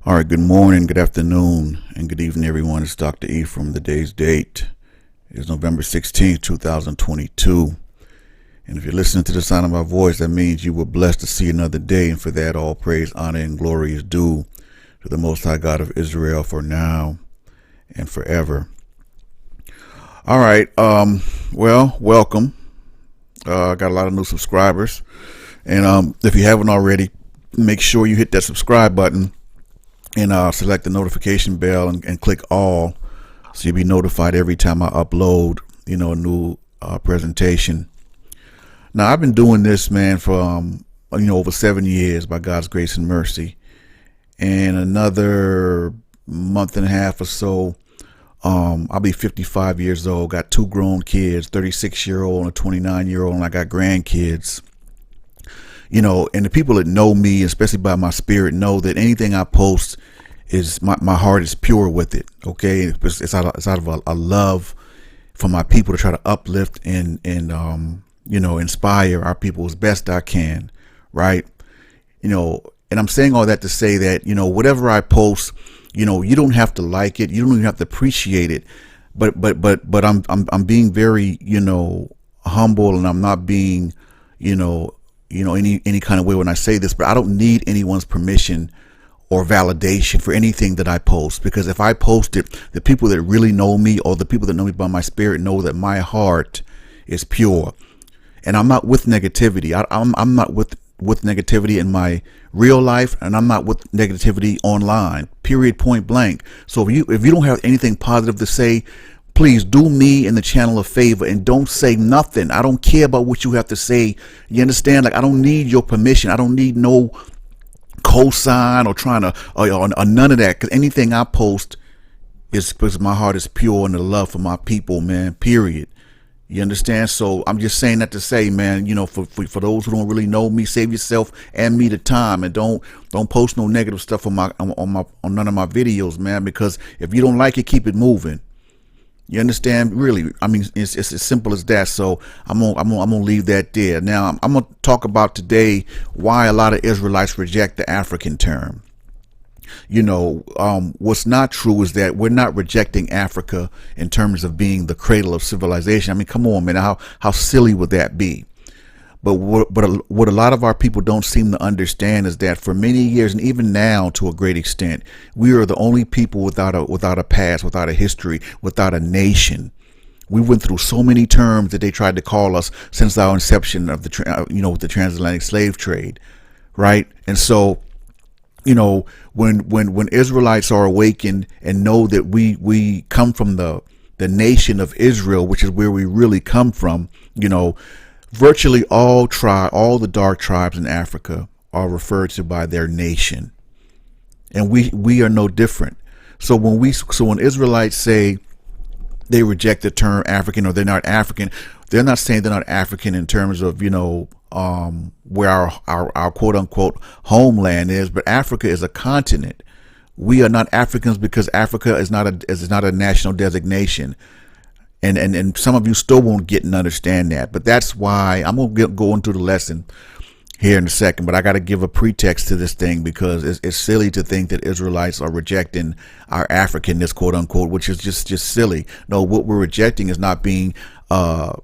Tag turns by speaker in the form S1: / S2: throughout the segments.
S1: All right, good morning, good afternoon, and good evening, everyone. It's Dr. Ephraim. The day's date is November 16th, 2022. And if you're listening to the sound of my voice, that means you were blessed to see another day. And for that, all praise, honor, and glory is due to the Most High God of Israel for now and forever. All right, well, welcome. I got a lot of new subscribers. And if you haven't already, make sure you hit that subscribe button and select the notification bell and click all, so you'll be notified every time I upload, a new presentation. Now, I've been doing this, man, for over 7 years by God's grace and mercy. And another month and a half or so, I'll be 55 years old. Got 2 grown kids, 36-year-old and a 29-year-old, and I got grandkids. And the people that know me, especially by my spirit, know that anything I post is my heart is pure with it. Okay, it's out of a love for my people to try to uplift and inspire our people as best I can, right? And I'm saying all that to say that whatever I post, you don't have to like it, you don't even have to appreciate it, but I'm being very humble, and I'm not being any kind of way when I say this, but I don't need anyone's permission or validation for anything that I post, because if I post it, the people that really know me, or the people that know me by my spirit, know that my heart is pure. And I'm not with negativity. I'm not with negativity in my real life, and I'm not with negativity online, period, point blank. So if you don't have anything positive to say, please do me and the channel a favor and don't say nothing. I don't care about what you have to say. You understand? Like, I don't need your permission. I don't need no cosign or trying to or none of that, because anything I post is because my heart is pure and the love for my people, man, period. You understand? So I'm just saying that to say, man, for those who don't really know me, save yourself and me the time, and don't post no negative stuff on none of my videos, man, because if you don't like it, keep it moving. You understand? Really, I mean, it's as simple as that. So I'm gonna leave that there. Now I'm gonna talk about today why a lot of Israelites reject the African term. What's not true is that we're not rejecting Africa in terms of being the cradle of civilization. I mean, come on, man, how silly would that be? But what a lot of our people don't seem to understand is that for many years, and even now to a great extent, we are the only people without a past, without a history, without a nation. We went through so many terms that they tried to call us since our inception of the transatlantic slave trade, right? And so, when Israelites are awakened and know that we come from the nation of Israel, which is where we really come from, virtually all the dark tribes in Africa are referred to by their nation, and we are no different. So when Israelites say they reject the term African, or they're not African, they're not saying they're not African in terms of where our quote unquote homeland is, but Africa is a continent. We are not Africans because Africa is not a national designation. And some of you still won't get and understand that, but that's why I'm going to go into the lesson here in a second. But I got to give a pretext to this thing, because it's silly to think that Israelites are rejecting our Africanness, quote unquote, which is just silly. No, what we're rejecting is not being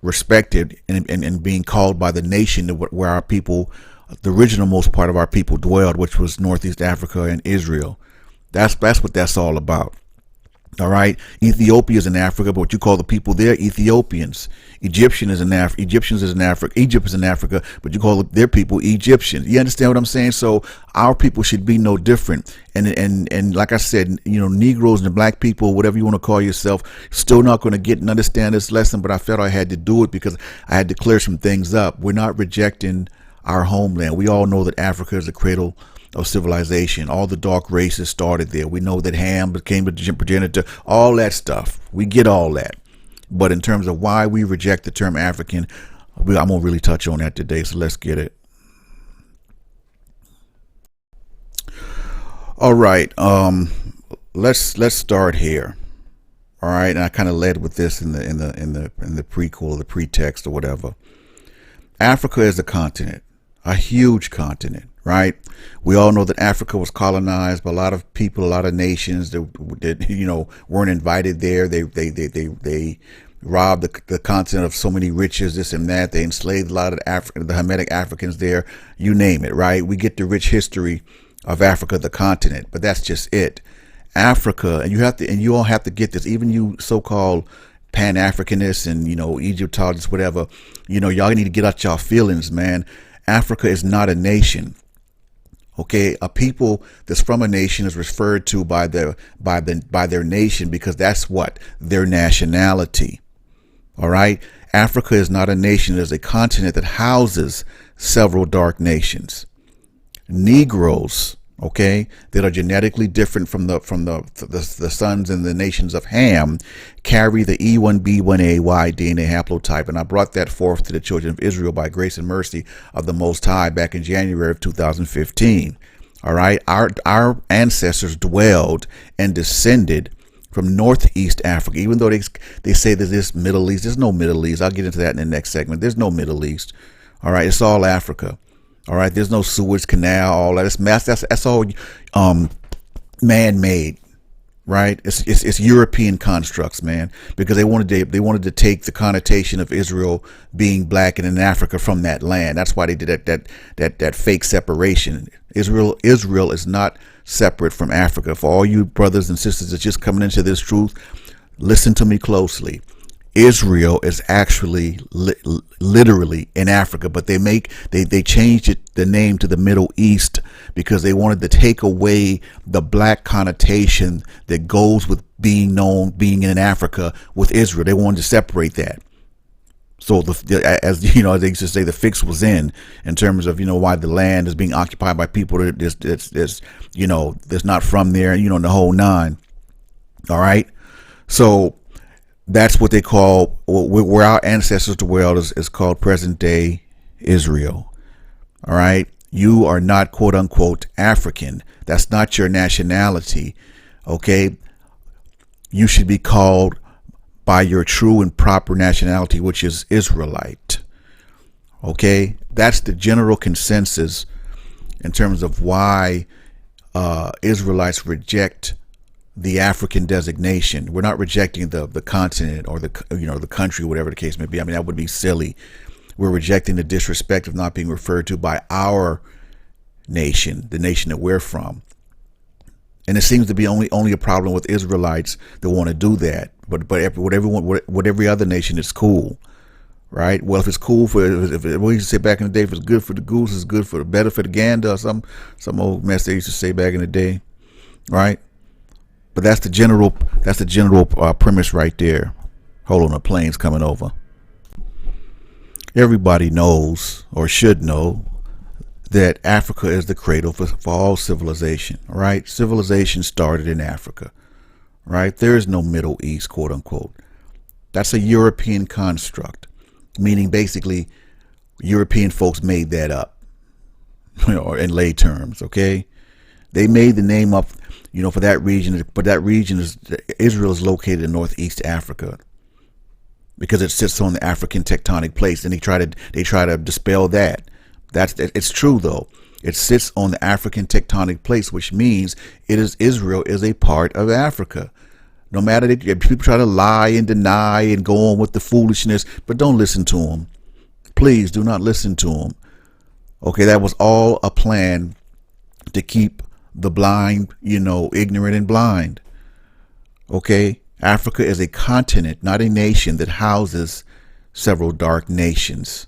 S1: respected and being called by the nation where our people, the original most part of our people, dwelled, which was Northeast Africa and Israel. That's what that's all about. All right, Ethiopia is in Africa, but what you call the people there, Ethiopians. Egypt is in Africa, but you call their people Egyptians. You understand what I'm saying? So our people should be no different. And like I said, Negroes and black people, whatever you want to call yourself, still not going to get and understand this lesson. But I felt I had to do it because I had to clear some things up. We're not rejecting our homeland. We all know that Africa is the cradle of civilization. All the dark races started there. We know that Ham became a progenitor, all that stuff. We get all that. But in terms of why we reject the term African, I'm gonna really touch on that today. So let's get it. All right. Let's start here. All right. And I kind of led with this in the prequel or the pretext or whatever. Africa is a continent, a huge continent, right? We all know that Africa was colonized by a lot of people, a lot of nations that you know, weren't invited there. They robbed the continent of so many riches, this and that. They enslaved a lot of the Hamitic Africans there, you name it, right? We get the rich history of Africa, the continent, but that's just it. Africa, and you all have to get this, even you so-called Pan-Africanists and, you know, Egyptologists, whatever, you know, y'all need to get out y'all feelings, man. Africa is not a nation. Okay, a people that's from a nation is referred to by their nation because that's what their nationality. All right, Africa is not a nation; it is a continent that houses several dark nations. Negroes, okay, that are genetically different from the sons and the nations of Ham, carry the E1B1AY DNA haplotype, and I brought that forth to the children of Israel by grace and mercy of the Most High back in January of 2015. All right, our ancestors dwelled and descended from Northeast Africa, even though they say that there's Middle East. There's no Middle East. I'll get into that in the next segment. There's no Middle East. All right, it's all Africa. All right, there's no Suez Canal, all that. That's all man-made, right? It's European constructs, man, because they wanted to take the connotation of Israel being black and in Africa from that land. That's why they did that fake separation. Israel is not separate from Africa. For all you brothers and sisters that's just coming into this truth, listen to me closely. Israel is actually literally in Africa, but they changed the name to the Middle East because they wanted to take away the black connotation that goes with being in Africa with Israel. They wanted to separate that. So as you know, they used to say, the fix was in terms of, you know, why the land is being occupied by people that's you know, that's not from there, you know, the whole nine. All right, so that's what they call, where our ancestors dwelled is called present day Israel. All right, you are not quote unquote African. That's not your nationality. Okay, you should be called by your true and proper nationality, which is Israelite. Okay, that's the general consensus in terms of why Israelites reject the African designation. We're not rejecting the continent or the country, whatever the case may be. I mean, that would be silly. We're rejecting the disrespect of not being referred to by our nation, the nation that we're from. And it seems to be only a problem with Israelites that want to do that. But what every other nation is cool, right? Well, if it's cool if we used to say back in the day, if it's good for the goose, it's good for the better for the gander, or some old mess they used to say back in the day, right? But that's the general premise right there. Hold on, a plane's coming over. Everybody knows, or should know, that Africa is the cradle for all civilization, right? Civilization started in Africa, right? There is no Middle East, quote unquote. That's a European construct, meaning basically European folks made that up, you know, in lay terms, okay? They made the name up, you know, for that region, but that region Israel is located in Northeast Africa because it sits on the African tectonic plate, and they try to dispel that. It's true though. It sits on the African tectonic plate, which means Israel is a part of Africa. No matter that people try to lie and deny and go on with the foolishness, but don't listen to them. Please do not listen to them. Okay, that was all a plan to keep the blind, you know, ignorant and blind. Okay, Africa is a continent, not a nation, that houses several dark nations.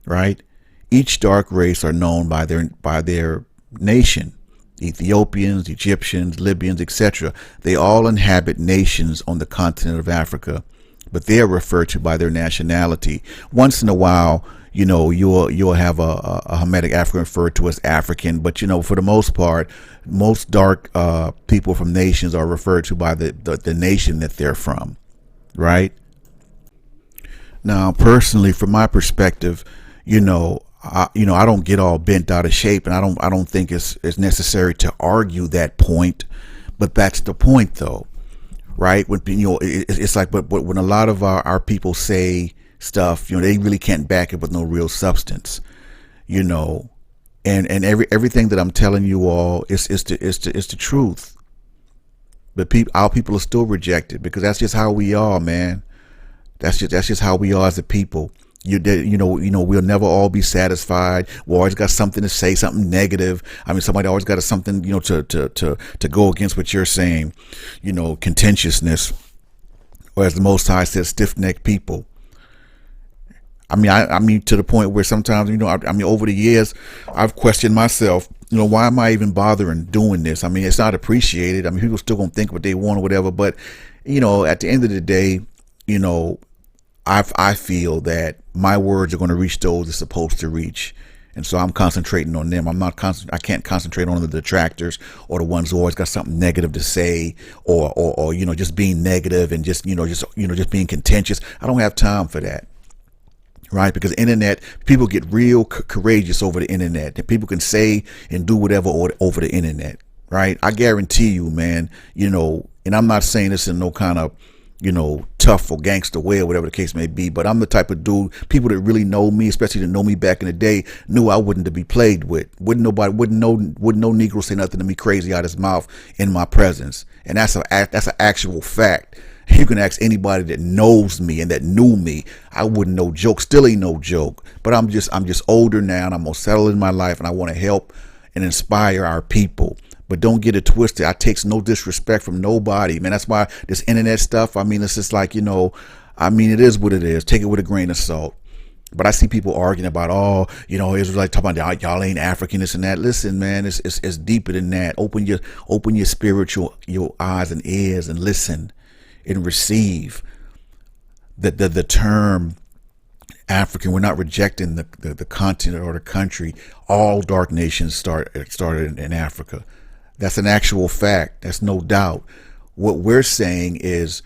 S1: Right? Each dark race are known by their nation. Ethiopians, Egyptians, Libyans, etc. They all inhabit nations on the continent of Africa, but they are referred to by their nationality. Once in a while, you know, you'll have a Hamitic African referred to as African, but you know, for the most part, most dark people from nations are referred to by the nation that they're from, right? Now, personally, from my perspective, you know, I don't get all bent out of shape, and I don't think it's necessary to argue that point, but that's the point, though, right? When you know, it's like, but when a lot of our people say stuff, you know, they really can't back it with no real substance, you know, And everything that I'm telling you all is the truth. But our people are still rejected because that's just how we are, man. That's just how we are as a people. You know, we'll never all be satisfied. We always got something to say, something negative. I mean, somebody always got something, you know, to go against what you're saying. You know, contentiousness, or as the Most High says, stiff-necked people. I mean, to the point where sometimes, you know, I mean, over the years, I've questioned myself. You know, why am I even bothering doing this? I mean, it's not appreciated. I mean, people still gonna think what they want or whatever. But, you know, at the end of the day, you know, I feel that my words are going to reach those they're supposed to reach. And so I'm concentrating on them. I can't concentrate on the detractors or the ones who always got something negative to say, or you know, just being negative and just being contentious. I don't have time for that. Right? Because internet, people get real courageous over the internet. That people can say and do whatever over the internet. Right? I guarantee you, man, you know, and I'm not saying this in no kind of, you know, tough or gangster way or whatever the case may be, but I'm the type of dude, people that really know me, especially that know me back in the day, knew I wouldn't to be played with. Wouldn't no Negro say nothing to me crazy out of his mouth in my presence. And that's an actual fact. You can ask anybody that knows me and that knew me. I wouldn't no joke, still ain't no joke. But I'm just older now, and I'm more settled in my life, and I want to help and inspire our people. But don't get it twisted. I takes no disrespect from nobody, man. That's why this internet stuff, I mean, it's just like, you know, I mean, it is what it is. Take it with a grain of salt. But I see people arguing about, oh, you know, Israelites talking about y'all ain't African, this and that. Listen, man, it's deeper than that. Open your spiritual, your eyes and ears, and listen and receive. The term African, we're not rejecting the continent or the country. All dark nations started in Africa. That's an actual fact. That's no doubt. What we're saying is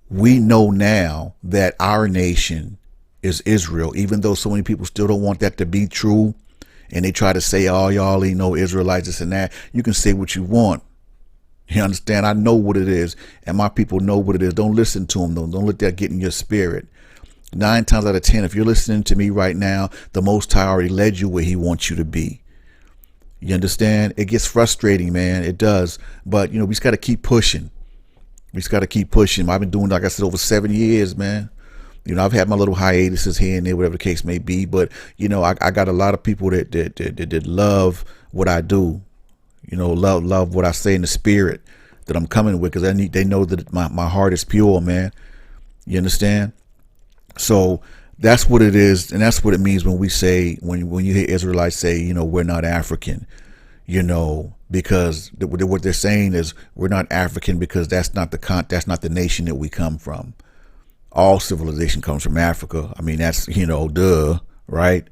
S1: we know now that our nation is Israel, even though so many people still don't want that to be true. And they try to say, oh, y'all ain't no Israelites, this and that. You can say what you want. You understand? I know what it is. And my people know what it is. Don't listen to them, though. Don't let that get in your spirit. 9 times out of 10, if you're listening to me right now, the Most High already led you where he wants you to be. You understand? It gets frustrating, man. It does. But, you know, we just got to keep pushing. We just got to keep pushing. I've been doing, like I said, over 7 years, man. You know, I've had my little hiatuses here and there, whatever the case may be. But, you know, I got a lot of people that love what I do. You know, love what I say in the spirit that I'm coming with, because they know that my heart is pure, man. You understand? So that's what it is, and that's what it means when we say, when you hear Israelites say, you know, we're not African, you know, because what they're saying is we're not African because that's not the nation that we come from. All civilization comes from Africa. I mean, that's, you know, duh, right?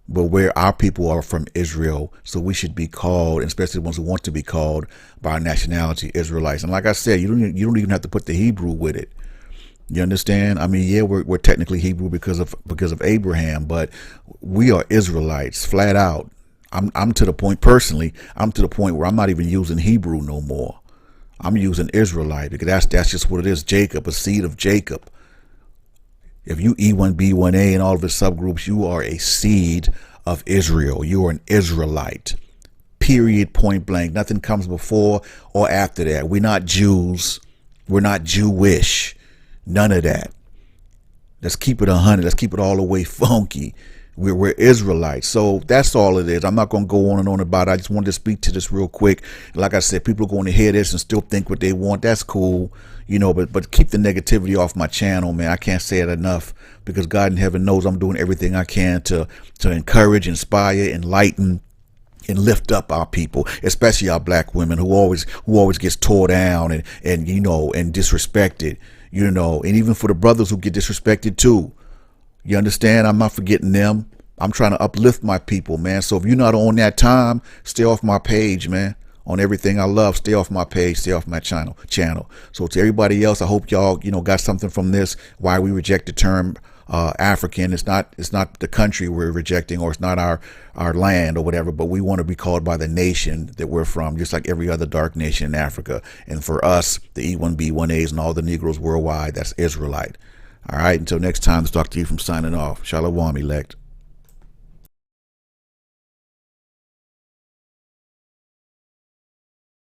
S1: But where our people are from Israel, so we should be called, and especially the ones who want to be called by our nationality, Israelites. And like I said, you don't even have to put the Hebrew with it. You understand? I mean, yeah, we're technically Hebrew because of Abraham, but we are Israelites, flat out. I'm to the point, personally, I'm to the point where I'm not even using Hebrew no more. I'm using Israelite, because that's just what it is. Jacob, a seed of Jacob. If you E1B1A and all of its subgroups, you are a seed of Israel. You are an Israelite. Period, point blank. Nothing comes before or after that. We're not Jews. We're not Jewish. None of that. Let's keep it 100. Let's keep it all the way funky. We're Israelites. So that's all it is. I'm not going to go on and on about it. I just wanted to speak to this real quick. Like I said, people are going to hear this and still think what they want. That's cool. You know, but keep the negativity off my channel, man. I can't say it enough, because God in heaven knows I'm doing everything I can to encourage, inspire, enlighten, and lift up our people, especially our black women who always gets tore down and you know, and disrespected, you know, and even for the brothers who get disrespected too. You understand? I'm not forgetting them. I'm trying to uplift my people, man. So if you're not on that time, stay off my page, man. On everything I love, stay off my page, stay off my channel. So to everybody else, I hope y'all, you know, got something from this. Why we reject the term African. It's not the country we're rejecting, or it's not our land or whatever, but we want to be called by the nation that we're from, just like every other dark nation in Africa. And for us, the E1B1As and all the Negroes worldwide, that's Israelite. All right, until next time, it's Dr. Ephraim signing off. Shalom, elect.